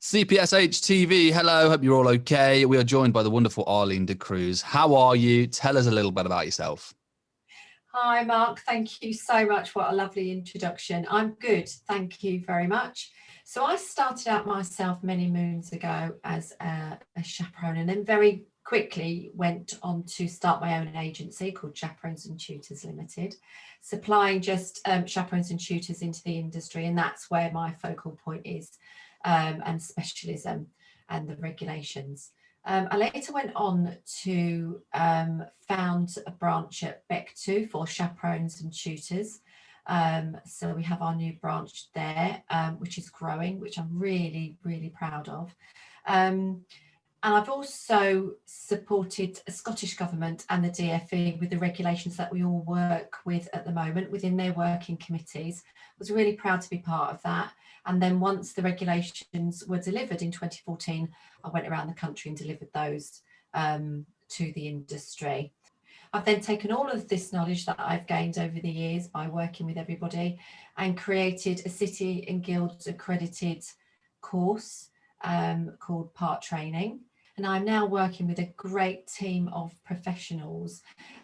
CPSH TV, hello, hope you're all okay. We are joined by the wonderful Arlene Cruz. How are you? Tell us a little bit about yourself. Hi, Mark. Thank you so much. What a lovely introduction. I'm good. Thank you very much. So I started out myself many moons ago as a chaperone, and then very quickly went on to start my own agency called Chaperones and Tutors Limited, supplying just chaperones and tutors into the industry. And that's where my focal point is, and specialism and the regulations. I later went on to found a branch at Beck2 for chaperones and tutors. So we have our new branch there, which is growing, which I'm really, really proud of. And I've also supported a Scottish Government and the DfE with the regulations that we all work with at the moment within their working committees. I was really proud to be part of that. And then once the regulations were delivered in 2014, I went around the country and delivered those to the industry. I've then taken all of this knowledge that I've gained over the years by working with everybody and created a City and Guilds accredited course called Part Training. And I'm now working with a great team of professionals,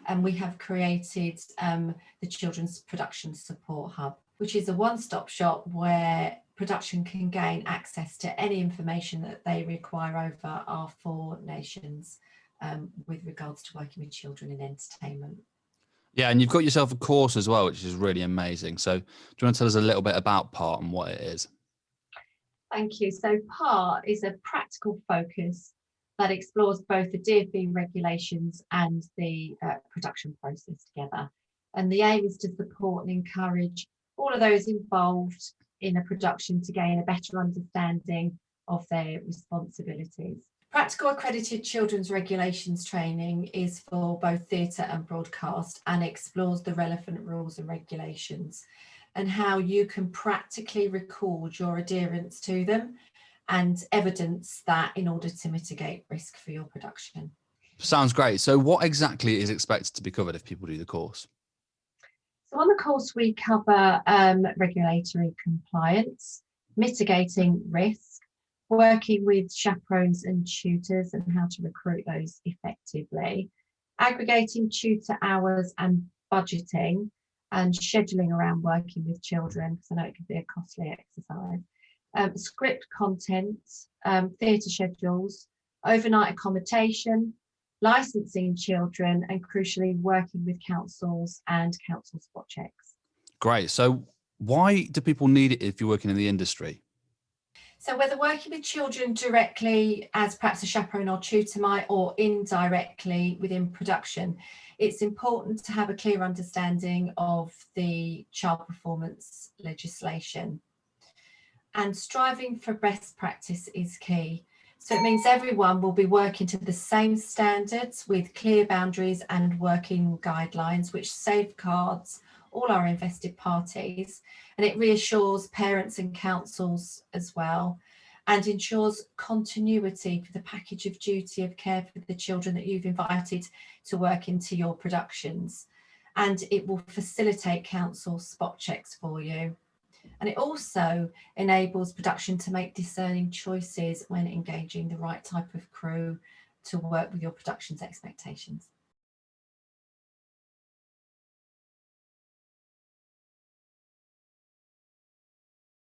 and we have created the Children's Production Support Hub, which is a one-stop shop where production can gain access to any information that they require over our 4 nations with regards to working with children in entertainment. Yeah, and you've got yourself a course as well, which is really amazing. So do you want to tell us a little bit about PART and what it is? Thank you. So PART is a practical focus that explores both the DfE regulations and the production process together. And the aim is to support and encourage all of those involved in a production to gain a better understanding of their responsibilities. Practical accredited children's regulations training is for both theatre and broadcast and explores the relevant rules and regulations and how you can practically record your adherence to them and evidence that in order to mitigate risk for your production. Sounds great. So what exactly is expected to be covered if people do the course? So on the course, we cover regulatory compliance, mitigating risk, working with chaperones and tutors and how to recruit those effectively, aggregating tutor hours and budgeting and scheduling around working with children, because I know it can be a costly exercise, script content, theatre schedules, overnight accommodation, licensing children, and crucially working with councils and council spot checks. Great. So why do people need it if you're working in the industry? So whether working with children directly as perhaps a chaperone or tutor might, or indirectly within production, it's important to have a clear understanding of the child performance legislation. And striving for best practice is key. So it means everyone will be working to the same standards with clear boundaries and working guidelines, which safeguards all our invested parties, and it reassures parents and councils as well, and ensures continuity for the package of duty of care for the children that you've invited to work into your productions. And it will facilitate council spot checks for you. And it also enables production to make discerning choices when engaging the right type of crew to work with your production's expectations.